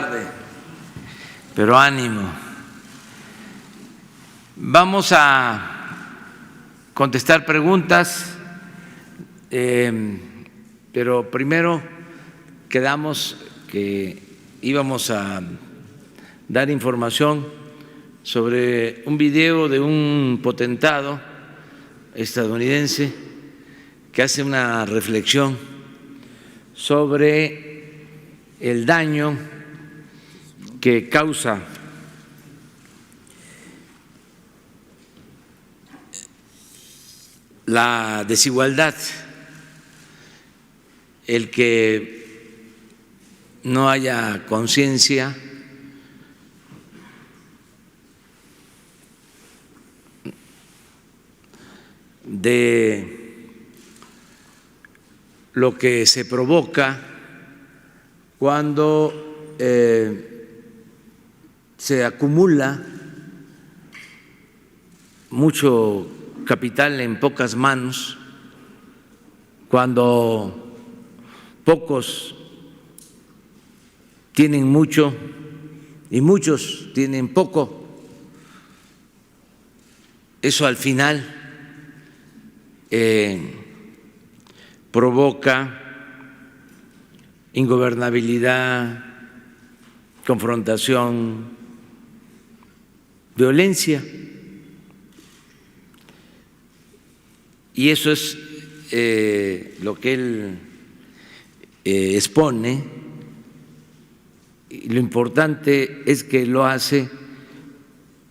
Tarde, pero ánimo. Vamos a contestar preguntas, pero primero quedamos que íbamos a dar información sobre un video de un potentado estadounidense que hace una reflexión sobre el daño que causa la desigualdad, el que no haya conciencia de lo que se provoca cuando se acumula mucho capital en pocas manos, cuando pocos tienen mucho y muchos tienen poco. Eso al final provoca ingobernabilidad, confrontación, violencia. Y eso es lo que él expone. Y lo importante es que lo hace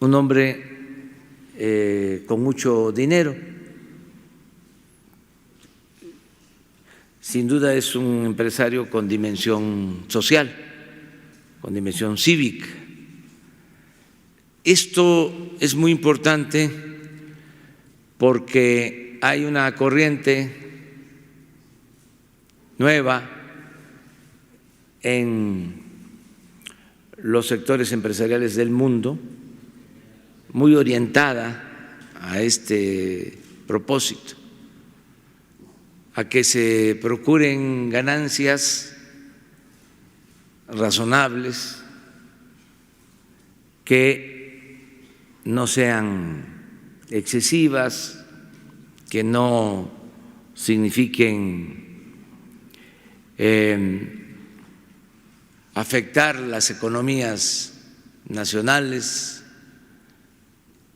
un hombre con mucho dinero. Sin duda es un empresario con dimensión social, con dimensión cívica. Esto es muy importante porque hay una corriente nueva en los sectores empresariales del mundo, muy orientada a este propósito, a que se procuren ganancias razonables, que no sean excesivas, que no signifiquen afectar las economías nacionales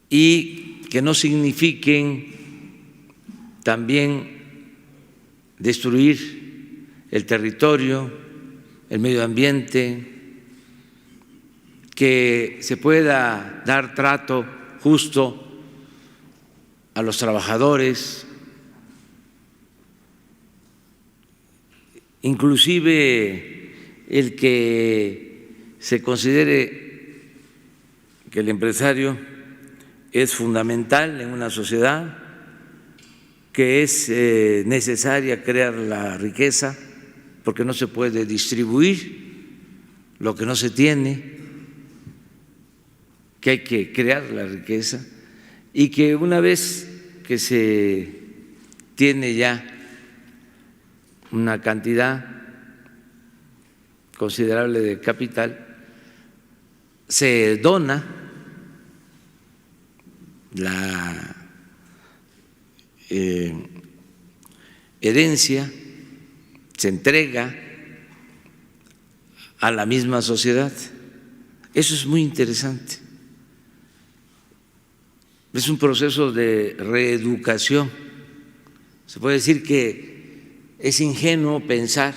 y que no signifiquen también destruir el territorio, el medio ambiente, que se pueda dar trato justo a los trabajadores, inclusive el que se considere que el empresario es fundamental en una sociedad, que es necesaria crear la riqueza, porque no se puede distribuir lo que no se tiene, que hay que crear la riqueza y que una vez que se tiene ya una cantidad considerable de capital, se dona la herencia, se entrega a la misma sociedad. Eso es muy interesante. Es un proceso de reeducación. Se puede decir que es ingenuo pensar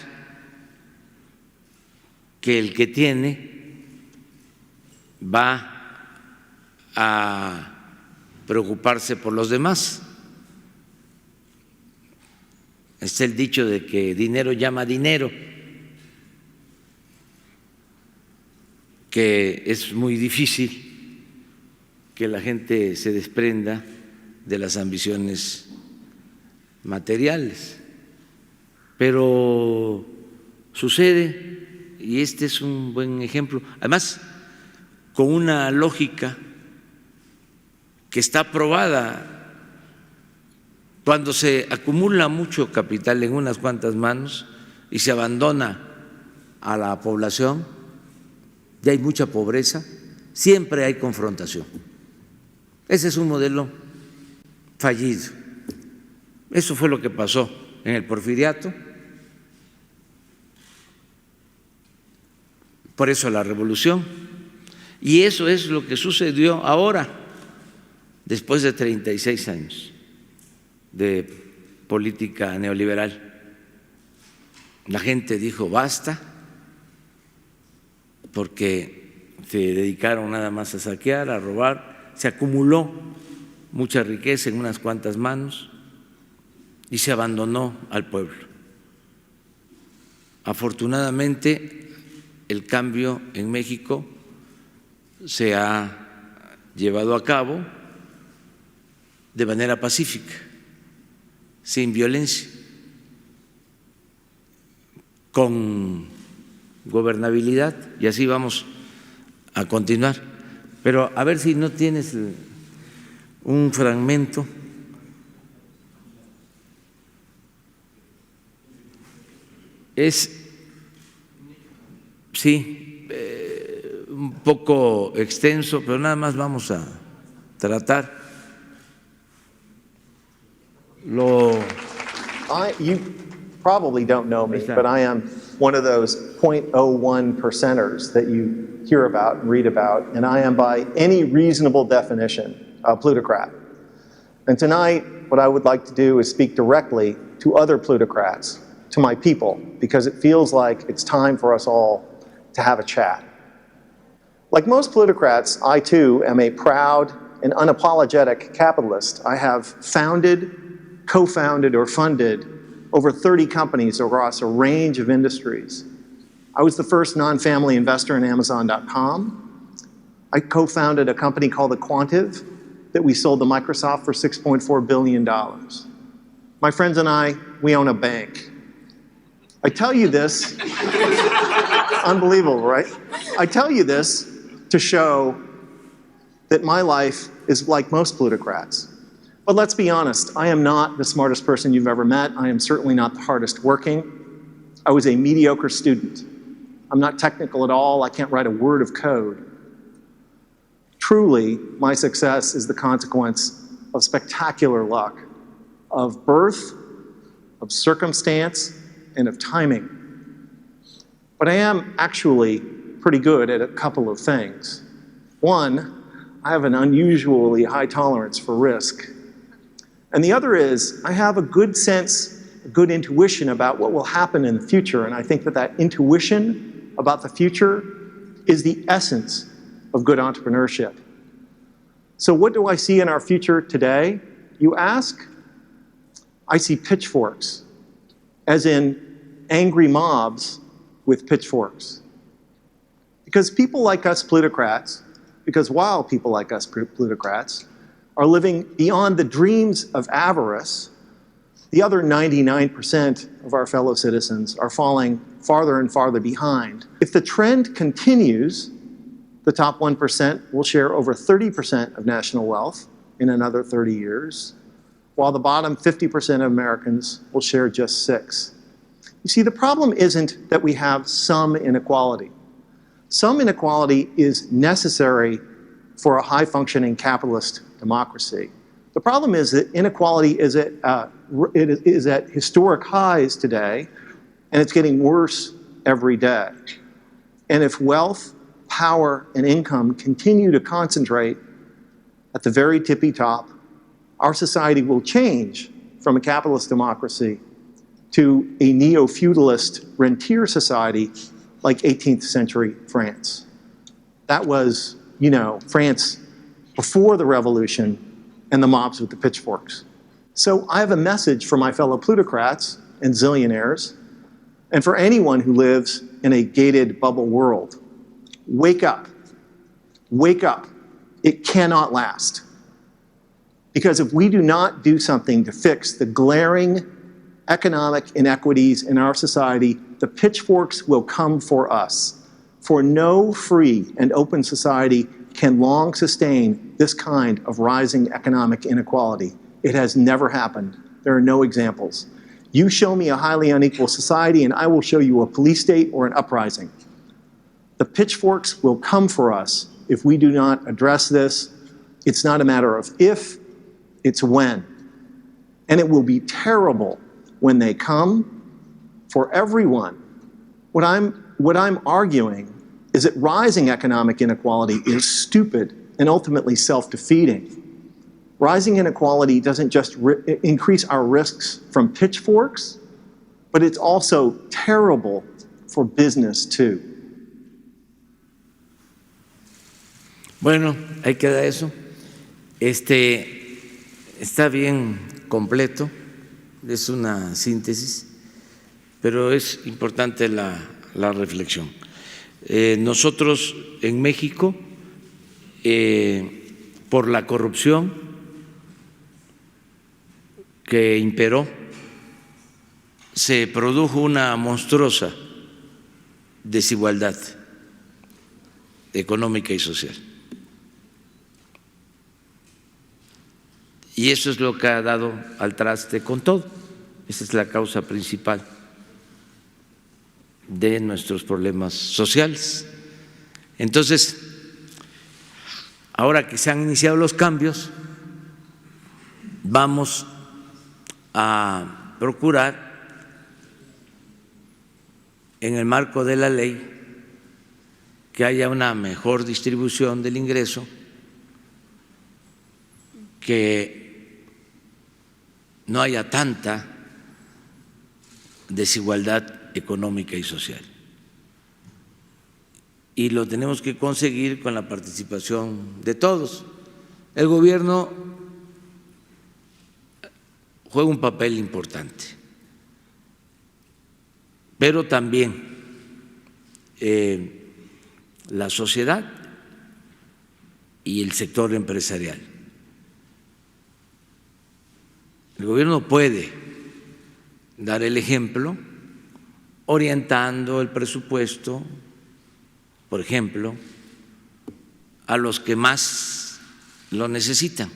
que el que tiene va a preocuparse por los demás. Está el dicho de que dinero llama dinero, que es muy difícil que la gente se desprenda de las ambiciones materiales, pero sucede, y este es un buen ejemplo, además con una lógica que está probada. Cuando se acumula mucho capital en unas cuantas manos y se abandona a la población, y hay mucha pobreza, siempre hay confrontación. Ese es un modelo fallido. Eso fue lo que pasó en el Porfiriato. Por eso la revolución. Y eso es lo que sucedió ahora, después de 36 años de política neoliberal. La gente dijo basta, porque se dedicaron nada más a saquear, a robar, se acumuló mucha riqueza en unas cuantas manos y se abandonó al pueblo. Afortunadamente, el cambio en México se ha llevado a cabo de manera pacífica, sin violencia, con gobernabilidad, y así vamos a continuar. Pero a ver si no tienes un fragmento. Sí, un poco extenso, pero nada más vamos a tratar You probably don't know me, but I am one of those 0.01 percenters that you hear about and read about, and I am by any reasonable definition a plutocrat. And tonight, what I would like to do is speak directly to other plutocrats, to my people, because it feels like it's time for us all to have a chat. Like most plutocrats, I too am a proud and unapologetic capitalist. I have founded, co-founded, or funded over 30 companies across a range of industries. I was the first non-family investor in Amazon.com. I co-founded a company called Aquantive that we sold to Microsoft for $6.4 billion. My friends and I, we own a bank. I tell you this, unbelievable, right? I tell you this to show that my life is like most plutocrats. But let's be honest, I am not the smartest person you've ever met. I am certainly not the hardest working. I was a mediocre student. I'm not technical at all. I can't write a word of code. Truly, my success is the consequence of spectacular luck, of birth, of circumstance, and of timing. But I am actually pretty good at a couple of things. One, I have an unusually high tolerance for risk. And the other is, I have a good sense, a good intuition about what will happen in the future, and I think that that intuition about the future is the essence of good entrepreneurship. So what do I see in our future today, you ask? I see pitchforks, as in angry mobs with pitchforks. Because people like us plutocrats, because while people like us plutocrats are living beyond the dreams of avarice, the other 99% of our fellow citizens are falling farther and farther behind. If the trend continues, the top 1% will share over 30% of national wealth in another 30 years, while the bottom 50% of Americans will share just 6%. You see, the problem isn't that we have some inequality. Some inequality is necessary for a high-functioning capitalist democracy. The problem is that inequality is at historic highs today, and it's getting worse every day. And if wealth, power, and income continue to concentrate at the very tippy top, our society will change from a capitalist democracy to a neo-feudalist rentier society like 18th century France. That was, France before the revolution and the mobs with the pitchforks. So I have a message for my fellow plutocrats and zillionaires, and for anyone who lives in a gated bubble world. Wake up. Wake up. It cannot last. Because if we do not do something to fix the glaring economic inequities in our society, the pitchforks will come for us. For no free and open society can long sustain this kind of rising economic inequality. It has never happened. There are no examples. You show me a highly unequal society, and I will show you a police state or an uprising. The pitchforks will come for us if we do not address this. It's not a matter of if, it's when. And it will be terrible when they come for everyone. What I'm arguing is that rising economic inequality is stupid and ultimately self-defeating. Rising inequality doesn't just increase our risks from pitchforks, but it's also terrible for business too. Bueno, ahí queda eso. Está bien completo, es una síntesis, pero es importante la reflexión. Nosotros en México, por la corrupción que imperó, se produjo una monstruosa desigualdad económica y social. Y eso es lo que ha dado al traste con todo. Esa es la causa principal de nuestros problemas sociales. Entonces, ahora que se han iniciado los cambios, vamos a procurar, en el marco de la ley, que haya una mejor distribución del ingreso, que no haya tanta desigualdad económica y social. Y lo tenemos que conseguir con la participación de todos. El gobierno juega un papel importante, pero también la sociedad y el sector empresarial. El gobierno puede dar el ejemplo orientando el presupuesto, por ejemplo, a los que más lo necesitan.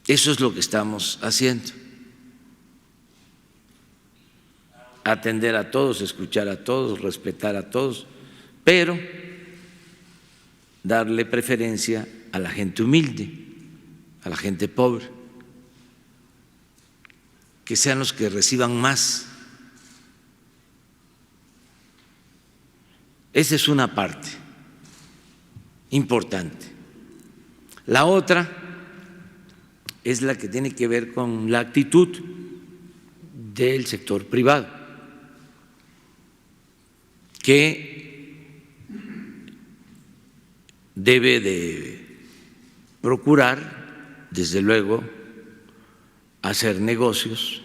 Eso es lo que estamos haciendo. Atender a todos, escuchar a todos, respetar a todos, pero darle preferencia a la gente humilde, a la gente pobre, que sean los que reciban más. Esa es una parte importante. La otra es la que tiene que ver con la actitud del sector privado, que debe de procurar, desde luego, hacer negocios.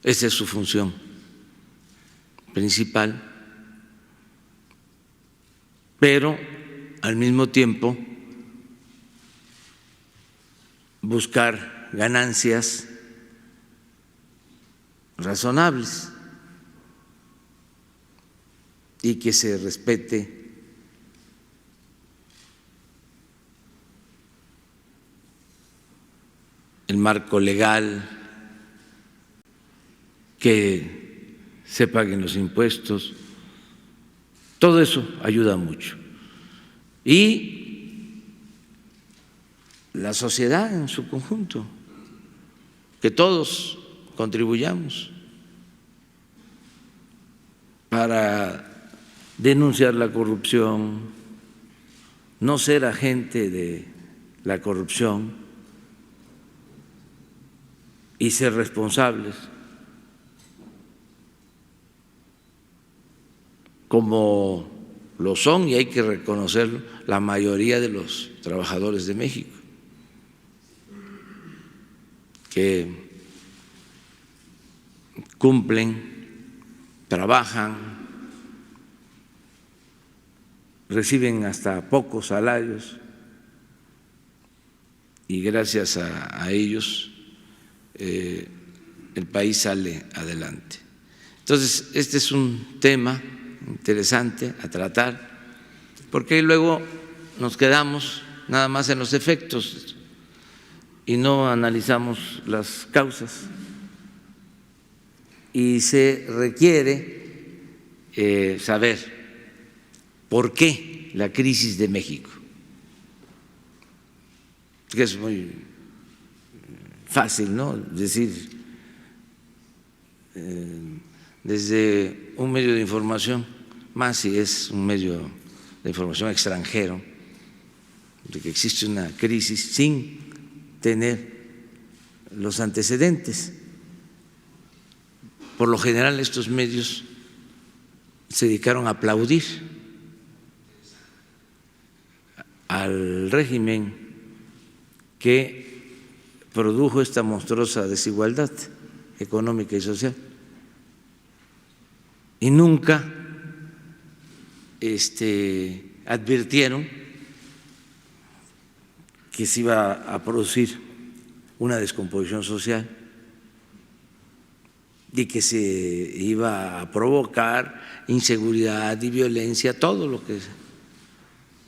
Esa es su función principal, pero al mismo tiempo buscar ganancias razonables y que se respete el marco legal, que se paguen los impuestos. Todo eso ayuda mucho. Y la sociedad en su conjunto, que todos contribuyamos para denunciar la corrupción, no ser agente de la corrupción y ser responsables, como lo son, y hay que reconocerlo, la mayoría de los trabajadores de México, que cumplen, trabajan, reciben hasta pocos salarios y gracias a ellos el país sale adelante. Entonces, este es un tema interesante a tratar, porque luego nos quedamos nada más en los efectos y no analizamos las causas, y se requiere saber por qué la crisis de México, que es muy fácil, ¿no? Decir desde un medio de información, más si es un medio de información extranjero, de que existe una crisis sin tener los antecedentes. Por lo general estos medios se dedicaron a aplaudir al régimen que produjo esta monstruosa desigualdad económica y social, y nunca advirtieron que se iba a producir una descomposición social y que se iba a provocar inseguridad y violencia, todo lo que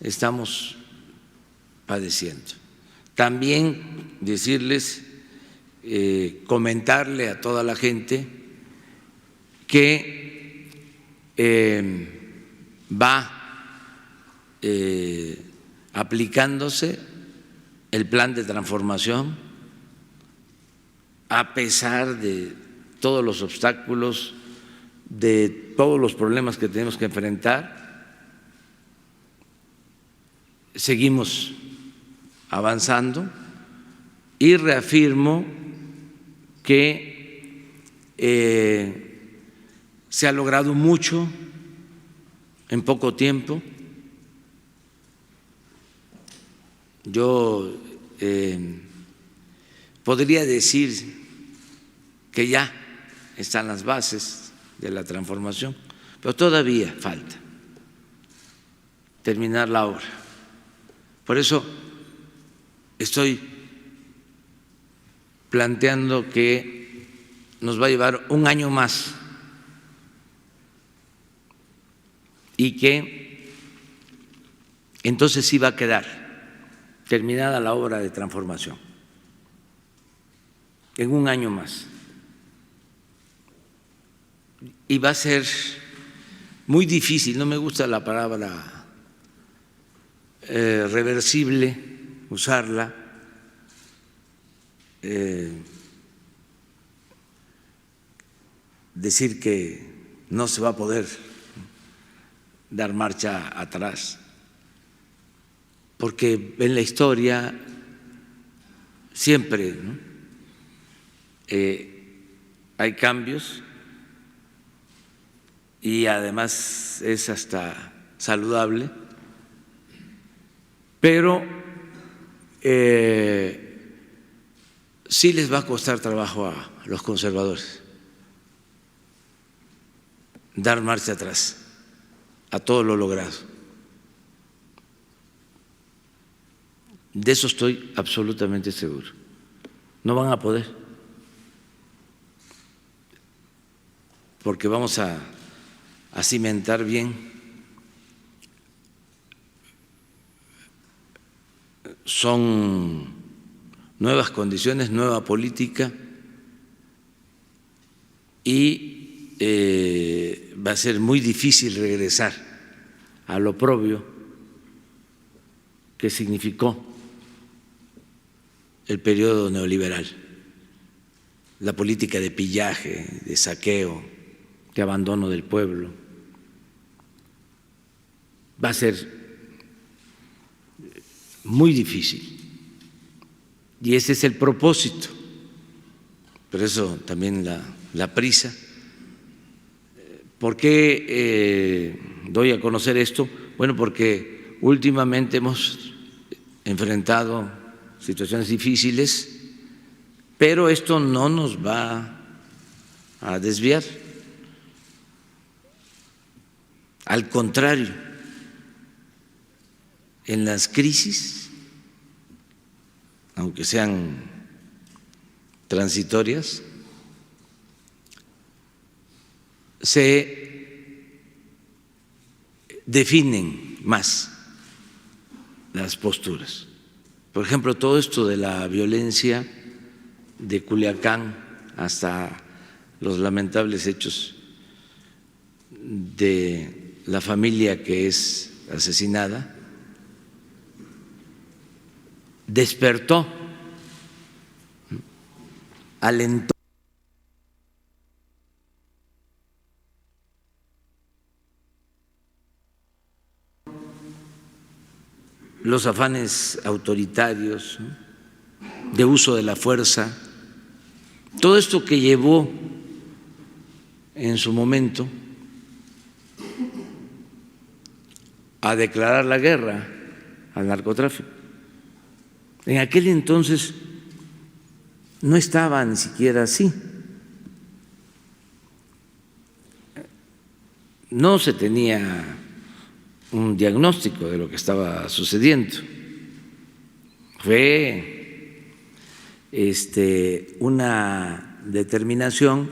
estamos padeciendo. También decirles, comentarle a toda la gente que va aplicándose el plan de transformación a pesar de todos los obstáculos, de todos los problemas que tenemos que enfrentar. Seguimos avanzando y reafirmo que se ha logrado mucho en poco tiempo. Yo podría decir que ya están las bases de la transformación, pero todavía falta terminar la obra. Por eso estoy planteando que nos va a llevar un año más y que entonces sí va a quedar terminada la obra de transformación en un año más. Y va a ser muy difícil, no me gusta la palabra reversible, usarla, decir que no se va a poder dar marcha atrás, porque en la historia siempre, ¿no?, hay cambios y además es hasta saludable, pero sí les va a costar trabajo a los conservadores dar marcha atrás a todo lo logrado. De eso estoy absolutamente seguro. No van a poder, porque vamos a cimentar bien son nuevas condiciones, nueva política, y va a ser muy difícil regresar a lo propio que significó el periodo neoliberal, la política de pillaje, de saqueo, de abandono del pueblo. Va a ser muy difícil y ese es el propósito. Por eso también la prisa. ¿Por qué doy a conocer esto? Bueno, porque últimamente hemos enfrentado situaciones difíciles, pero esto no nos va a desviar. Al contrario, en las crisis, aunque sean transitorias, se definen más las posturas. Por ejemplo, todo esto de la violencia de Culiacán hasta los lamentables hechos de la familia que es asesinada, despertó, alentó los afanes autoritarios, ¿no?, de uso de la fuerza, todo esto que llevó en su momento a declarar la guerra al narcotráfico. En aquel entonces no estaba ni siquiera así. No se tenía un diagnóstico de lo que estaba sucediendo. Fue una determinación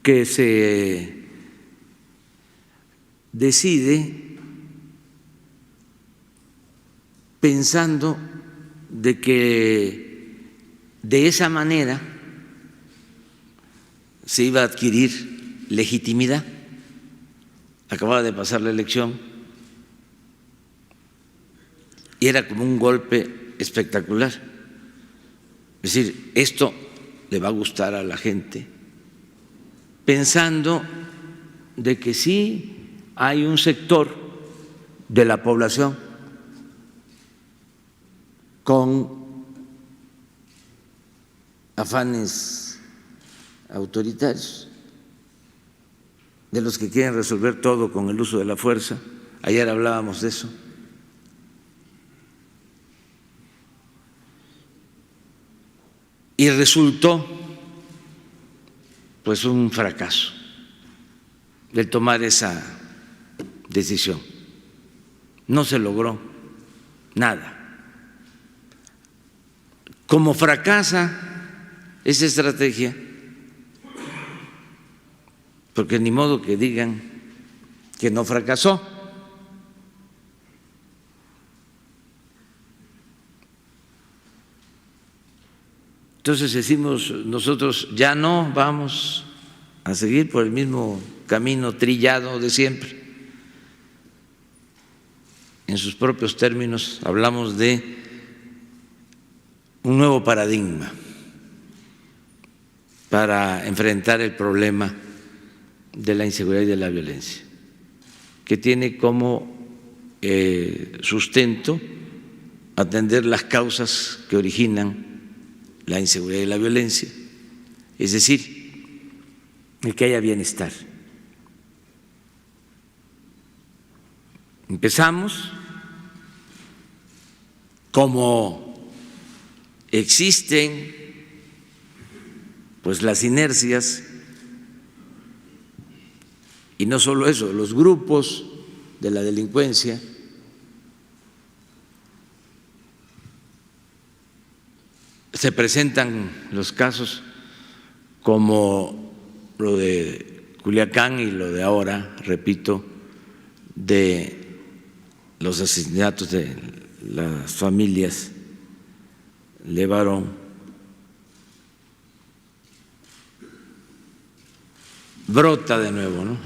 que se decide pensando de que de esa manera se iba a adquirir legitimidad. Acababa de pasar la elección y era como un golpe espectacular. Es decir, esto le va a gustar a la gente, pensando de que sí hay un sector de la población con afanes autoritarios, de los que quieren resolver todo con el uso de la fuerza. Ayer hablábamos de eso. Y resultó pues un fracaso el tomar esa decisión. No se logró nada. Como fracasa esa estrategia, porque ni modo que digan que no fracasó. Entonces decimos nosotros, ya no vamos a seguir por el mismo camino trillado de siempre. En sus propios términos hablamos de un nuevo paradigma para enfrentar el problema de la inseguridad y de la violencia, que tiene como sustento atender las causas que originan la inseguridad y la violencia, es decir, el que haya bienestar. Empezamos, como existen pues las inercias, y no solo eso, los grupos de la delincuencia se presentan los casos como lo de Culiacán y lo de ahora, repito, de los asesinatos de las familias Levarón, brota de nuevo, ¿no?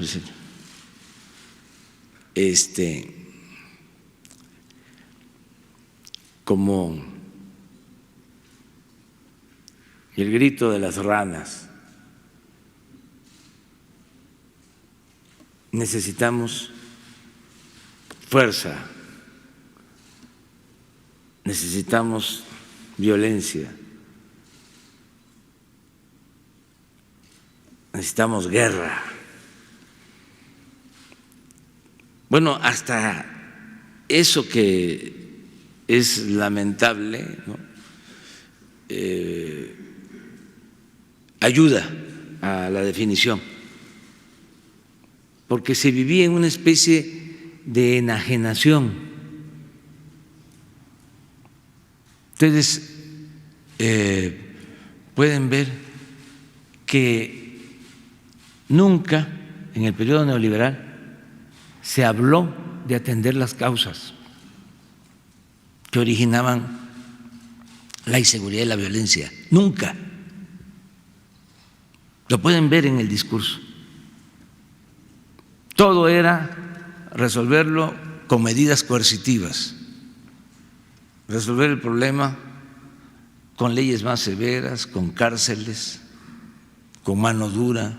Como el grito de las ranas. Necesitamos fuerza, necesitamos violencia, necesitamos guerra. Bueno, hasta eso que es lamentable, ¿no?, ayuda a la definición, porque se vivía en una especie de enajenación. Ustedes pueden ver que nunca en el periodo neoliberal se habló de atender las causas que originaban la inseguridad y la violencia. Nunca. Lo pueden ver en el discurso. Todo era resolverlo con medidas coercitivas, resolver el problema con leyes más severas, con cárceles, con mano dura,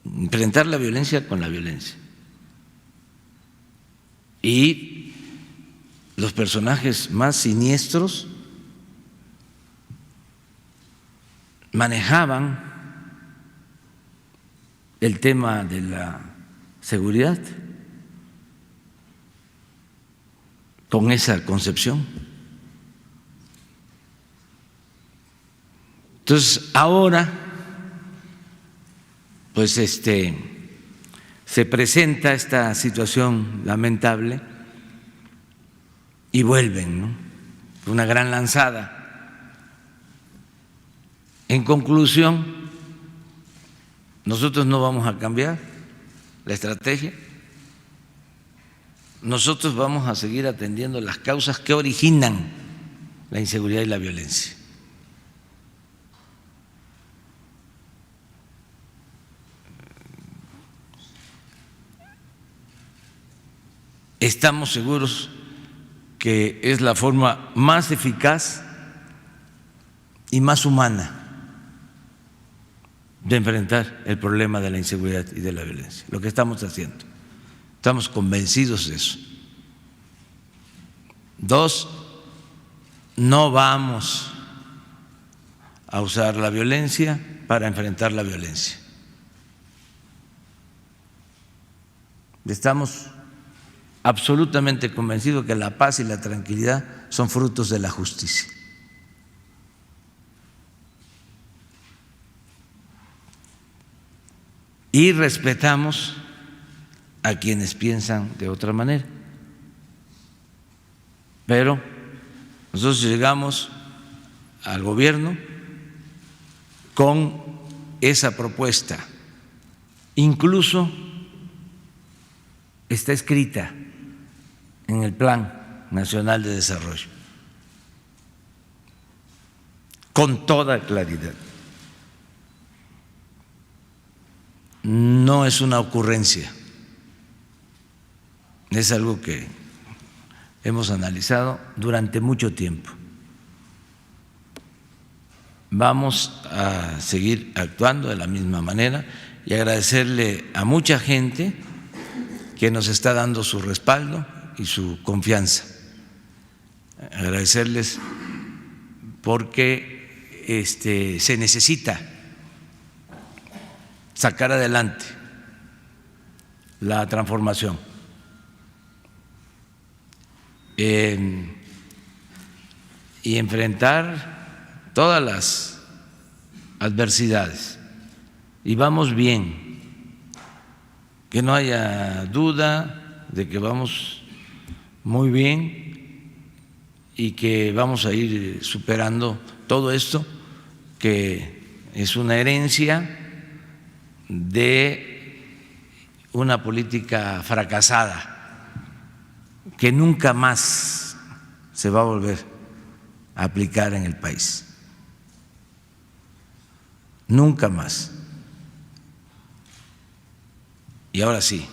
enfrentar la violencia con la violencia. Y los personajes más siniestros manejaban el tema de la seguridad con esa concepción. Entonces, ahora, pues se presenta esta situación lamentable y vuelven, ¿no? Una gran lanzada. En conclusión, nosotros no vamos a cambiar la estrategia, nosotros vamos a seguir atendiendo las causas que originan la inseguridad y la violencia. Estamos seguros que es la forma más eficaz y más humana de enfrentar el problema de la inseguridad y de la violencia. Lo que estamos haciendo, estamos convencidos de eso. 2, no vamos a usar la violencia para enfrentar la violencia. Estamos absolutamente convencidos que la paz y la tranquilidad son frutos de la justicia. Y respetamos a quienes piensan de otra manera. Pero nosotros llegamos al gobierno con esa propuesta. Incluso está escrita en el Plan Nacional de Desarrollo, con toda claridad. No es una ocurrencia, es algo que hemos analizado durante mucho tiempo. Vamos a seguir actuando de la misma manera y agradecerle a mucha gente que nos está dando su respaldo y su confianza. Agradecerles porque se necesita sacar adelante la transformación. Y enfrentar todas las adversidades. Y vamos bien, que no haya duda de que vamos muy bien y que vamos a ir superando todo esto, que es una herencia de una política fracasada que nunca más se va a volver a aplicar en el país. Nunca más. Y ahora sí,